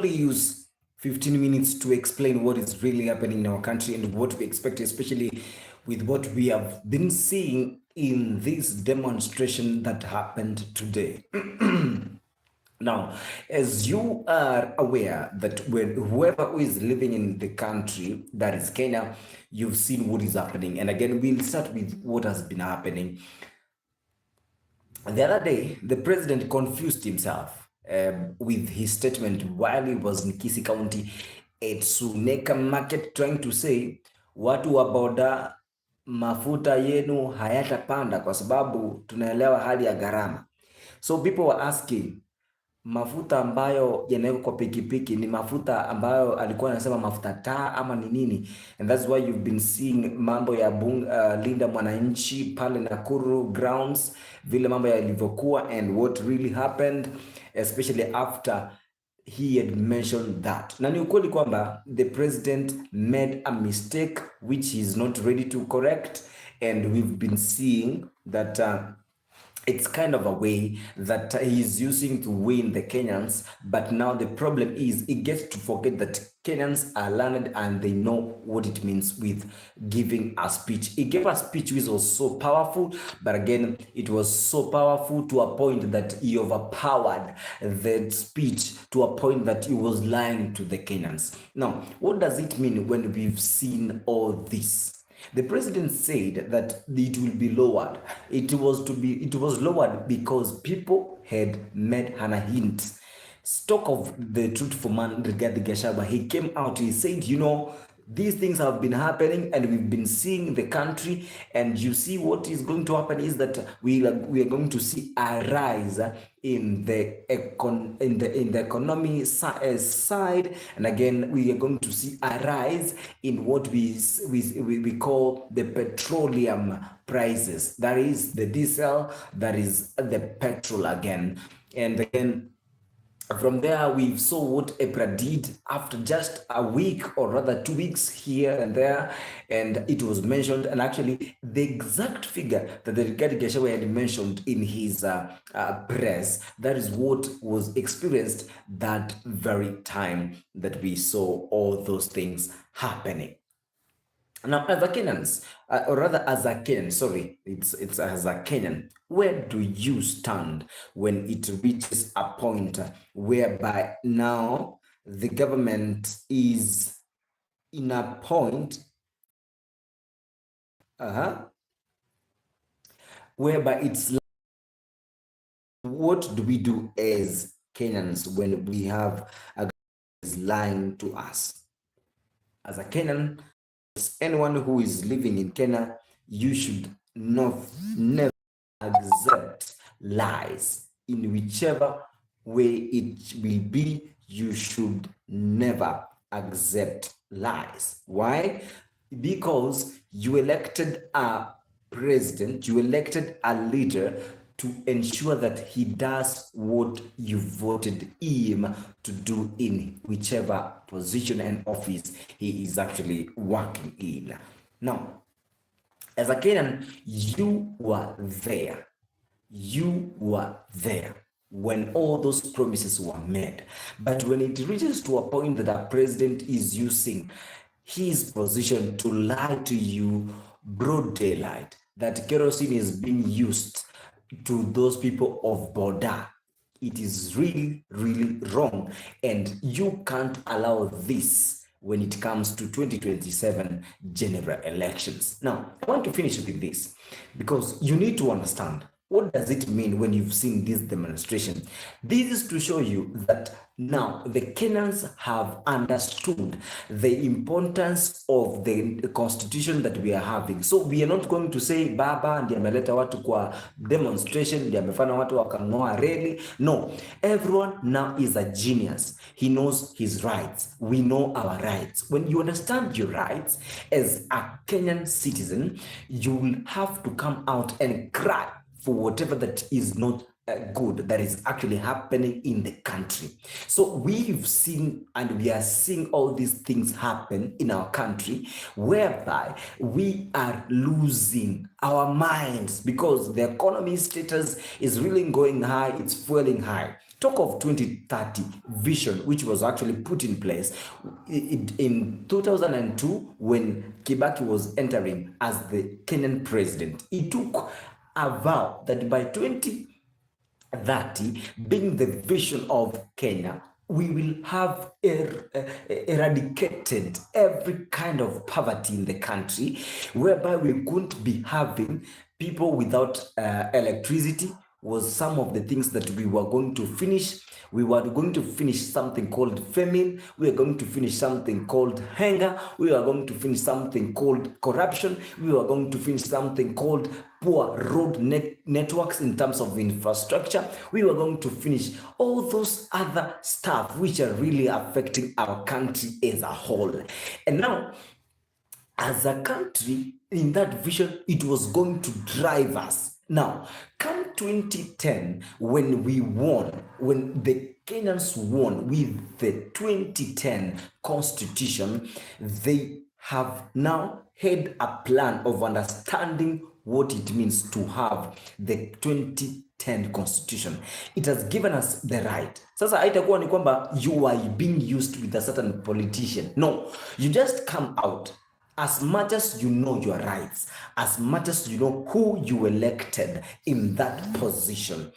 use 15 minutes to explain what is really happening in our country and what we expect, especially with what we have been seeing in this demonstration that happened today. Now, as you are aware that when whoever who is living in the country, that is Kenya, you've seen what is happening. And again, we'll start with what has been happening. The other day, the president confused himself with his statement while he was in KISII County at Suneka Market, trying to say, watu wa boda, mafuta yenu hayatapanda kwa sababu tunaelewa hali ya gharama. So people were asking, mafuta ambayo yanawekwa kwa pikipiki ni mafuta ambayo alikuwa anasema mafuta taa ama ni nini? And that's why you've been seeing mambo ya Linda Mwananchi pale Nakuru grounds, vile mambo yalivyokuwa and what really happened, especially after he had mentioned that. Na ni ukweli kwamba the president made a mistake which he is not ready to correct, and we've been seeing that it's kind of a way that he's using to win the Kenyans, but now the problem is he gets to forget that Kenyans are learned and they know what it means with giving a speech. He gave a speech which was so powerful, but again, it was so powerful to a point that he overpowered that speech to a point that he was lying to the Kenyans. Now, what does it mean when we've seen all this? The president said that it will be lowered. It was lowered because people had made an hint. Talk of the truthful man regarding Gachagua. He came out, he said, you know, these things have been happening and we've been seeing the country, and you see what is going to happen is that we are going to see a rise in the economy side, and again we are going to see a rise in what we call the petroleum prices. That is the diesel, that is the petrol again, and again. From there, we saw what April did after just a week, or rather 2 weeks here and there, and it was mentioned, and actually the exact figure that the Rigathi Gachagua had mentioned in his press, that is what was experienced that very time that we saw all those things happening. Now, as a Kenyans, or rather as a Kenyan, sorry, it's as a Kenyan, where do you stand when it reaches a point whereby now the government is in a point whereby it's like, what do we do as Kenyans when we have a government is lying to us? As a Kenyan, anyone who is living in Kenya, you should never accept lies in whichever way it will be. You should never accept lies. Why? Because you elected a president, you elected a leader to ensure that he does what you voted him to do in whichever position and office he is actually working in. Now, as a Kenyan, you were there. You were there when all those promises were made. But when it reaches to a point that a president is using his position to lie to you, broad daylight, that kerosene is being used to those people of border, it is really, really wrong, and you can't allow this when it comes to 2027 general elections. Now, I want to finish with this because you need to understand, what does it mean when you've seen this demonstration? This is to show you that now the Kenyans have understood the importance of the constitution that we are having. So we are not going to say baba ndiye ameleta watu kwa demonstration, ndiye amefanya watu wakang'oa reli. No, everyone now is a genius. He knows his rights. We know our rights. When you understand your rights as a Kenyan citizen, you will have to come out and cry for whatever that is not good that is actually happening in the country. So we've seen and we are seeing all these things happen in our country, whereby we are losing our minds because the economy status is really going high, it's fueling high. talk of 2030 vision, which was actually put in place in 2002 when Kibaki was entering as the Kenyan president. He took a vow that by 2030, being the vision of Kenya, we will have eradicated every kind of poverty in the country, whereby we couldn't be having people without electricity. Was some of the things that we were going to finish. We were going to finish something called famine. We are going to finish something called hunger. We are going to finish something called corruption. We are going to finish something called poor road networks in terms of infrastructure. We were going to finish all those other stuff which are really affecting our country as a whole. And now, as a country, in that vision, it was going to drive us. Now, come 2010, when we won, when the Kenyans won with the 2010 constitution, they have now had a plan of understanding what it means to have the 2010 constitution. It has given us the right. Sasa haitakuwa ni kwamba you are being used with a certain politician. No, you just come out. As much as you know your rights, as much as you know who you elected in that position,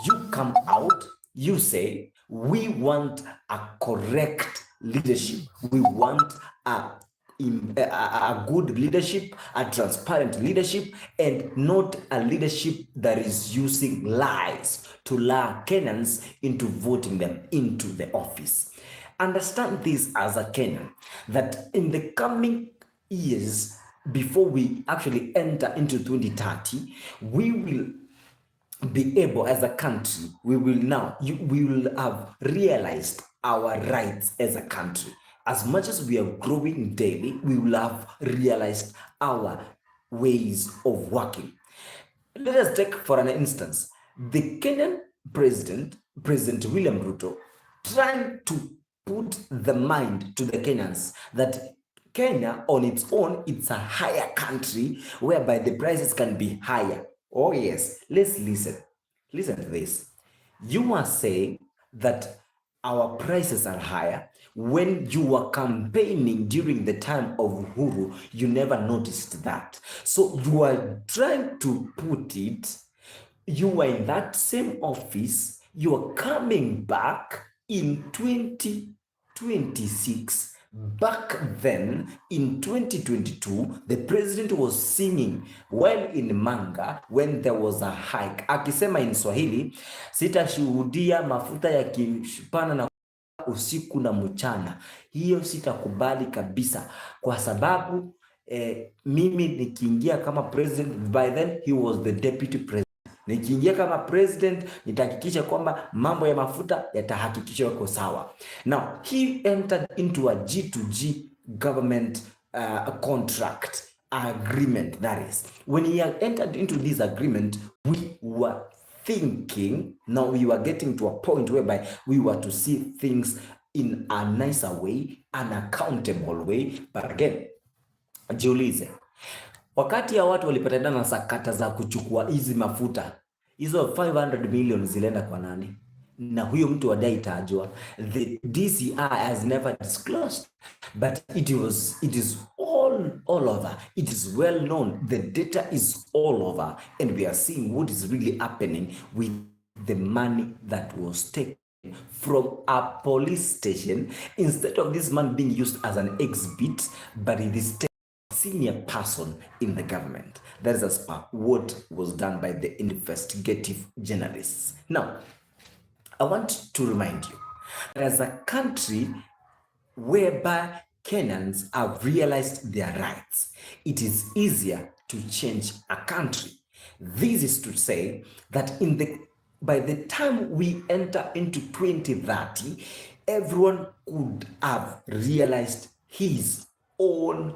you come out, you say, we want a correct leadership. We want a good leadership, a transparent leadership, and not a leadership that is using lies to lure Kenyans into voting them into the office. Understand this as a Kenyan, that in the coming years, before we actually enter into 2030, we will be able, as a country, we will have realized our rights as a country. As much as we are growing daily, we will have realized our ways of working. Let us take, for an instance, the Kenyan President William Ruto, trying to put the mind to the Kenyans that Kenya on its own, it's a higher country whereby the prices can be higher. Oh yes, let's listen. Listen to this. You are saying that our prices are higher. When you were campaigning during the time of Uhuru, you never noticed that. So you are trying to put it, you were in that same office, you are coming back in 2026. Back then, in 2022, the president was singing while in Manga when there was a hike. Akisema in Swahili, sitashuhudia mafuta yakipanda na usiku na mchana. Hiyo sitakubali kabisa kwa sababu mimi nikiingia kama president, by then he was the deputy president. Nikiingia kama president nitahakikisha kwamba mambo ya mafuta yatahakikishwa yako sawa. Now, he entered into a G2G government contract agreement, that is. When he had entered into this agreement, we were thinking, now we were getting to a point whereby we were to see things in a nicer way, an accountable way. But again, jiulize, wakati ya watu walipatana na sakata za kuchukua hizi mafuta, hizo 500 million zilienda kwa nani? Na huyo mtu wadai tajwa. The DCI has never disclosed, but it is all over. It is well known. The data is all over, and we are seeing what is really happening with the money that was taken from a police station. Instead of this man being used as an exhibit, but it is senior person in the government. That is as per what was done by the investigative journalists. Now, I want to remind you that as a country whereby Kenyans have realized their rights, it is easier to change a country. This is to say that by the time we enter into 2030, everyone could have realized his own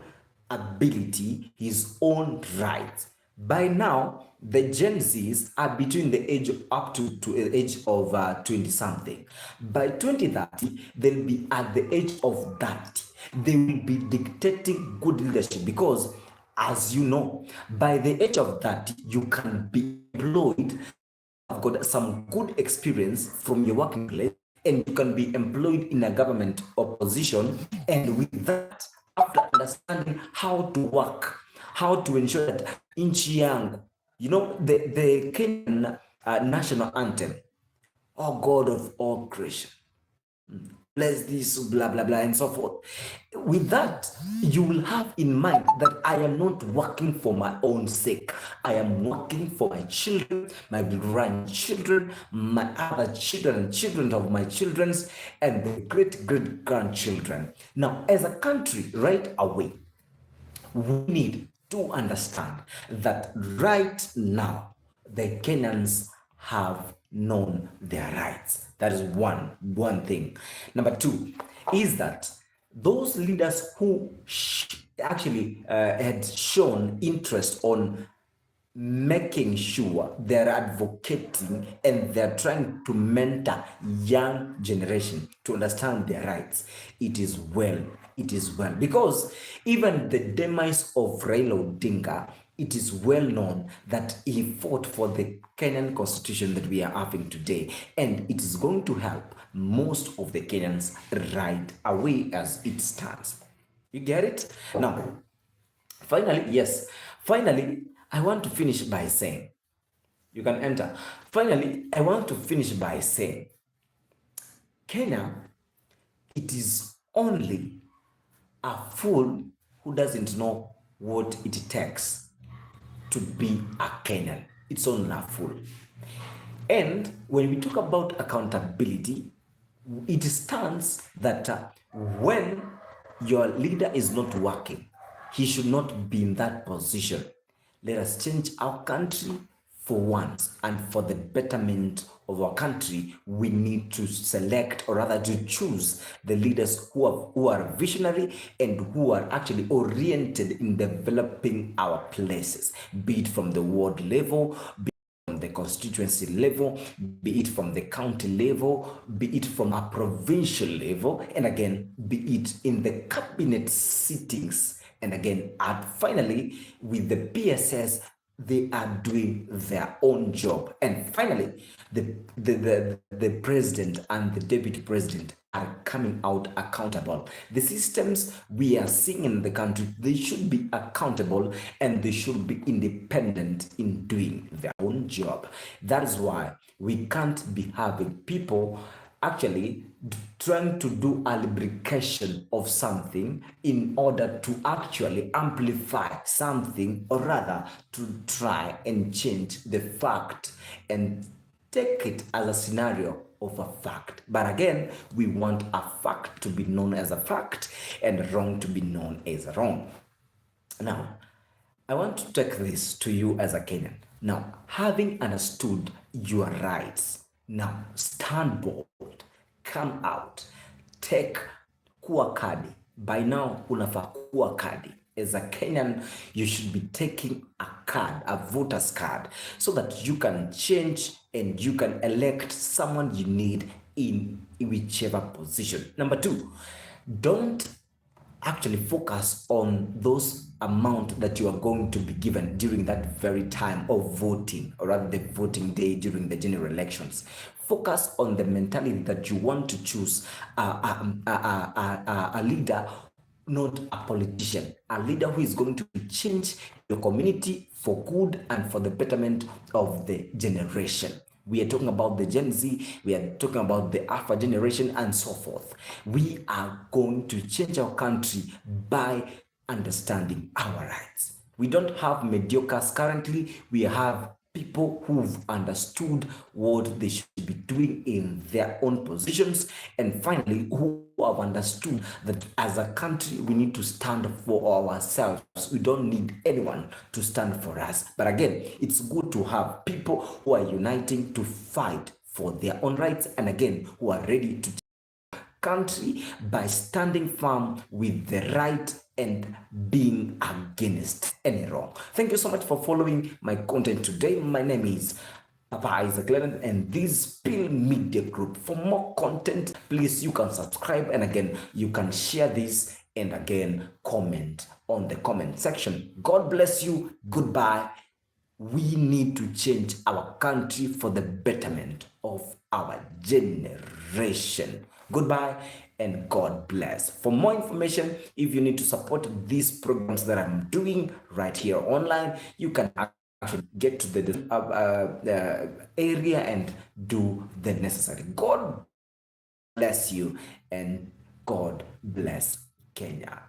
ability, his own rights. By now, the Gen Zs are between the age up to the age of 20 something. By 2030, they'll be at the age of 30. They will be dictating good leadership because, as you know, by the age of 30, you can be employed have got some good experience from your working place and you can be employed in a government opposition, and with that, after understanding how to work, how to ensure that nchi yangu, you know, the Kenyan national anthem, oh God of all creation, bless this, blah, blah, blah, and so forth. With that, you will have in mind that I am not working for my own sake. I am working for my children, my grandchildren, my other children, and children of my children's, and the great grandchildren. Now, as a country, right away, we need to understand that right now, the Kenyans have known their rights. That is one thing. Number two is that those leaders who actually had shown interest on making sure they're advocating and they're trying to mentor young generation to understand their rights, it is well, because even the demise of Raila Odinga, it is well known that he fought for the Kenyan constitution that we are having today, and it is going to help most of the Kenyans right away as it stands. You get it? Now, finally, I want to finish by saying, you can enter. Finally, I want to finish by saying, Kenya, it is only a fool who doesn't know what it takes to be a Kenyan. It's only a fool. And when we talk about accountability, it stands that when your leader is not working, he should not be in that position. Let us change our country for once, and for the betterment of our country, we need to select, or rather to choose, the leaders who are visionary and who are actually oriented in developing our places, be it from the ward level, be it from the constituency level, be it from the county level, be it from a provincial level, and again, be it in the cabinet sittings. And again, finally, with the PSS, they are doing their own job. And finally, the president and the deputy president are coming out accountable. The systems we are seeing in the country, they should be accountable and they should be independent in doing their own job. That is why we can't be having people actually trying to do a lubrication of something in order to actually amplify something, or rather to try and change the fact and take it as a scenario of a fact. But again, we want a fact to be known as a fact and wrong to be known as wrong. Now, I want to take this to you as a Kenyan. Now, having understood your rights, now stand bold, come out, take kuwa kadi. By now, unafaa kuwa kadi. As a Kenyan, you should be taking a card, a voter's card, so that you can change and you can elect someone you need in whichever position. Number two, don't actually focus on those amount that you are going to be given during that very time of voting, or rather the voting day during the general elections. Focus on the mentality that you want to choose a leader, not a politician, a leader who is going to change your community for good and for the betterment of the generation. We are talking about the Gen Z, we are talking about the Alpha generation and so forth. We are going to change our country by understanding our rights. We don't have mediocres currently, we have people who've understood what they should be doing in their own positions, and finally, who have understood that as a country, we need to stand for ourselves. We don't need anyone to stand for us. But again, it's good to have people who are uniting to fight for their own rights, and again, who are ready to country by standing firm with the right and being against any wrong. Thank you so much for following my content today. My name is Papa Isaac Lenard, and this PILMEDIA Group. For more content, please, you can subscribe, and again, you can share this, and again, comment on the comment section. God bless you. Goodbye. we need to change our country for the betterment of our generation. Goodbye and God bless. For more information, if you need to support these programs that I'm doing right here online, you can actually get to the area and do the necessary. God bless you and God bless Kenya.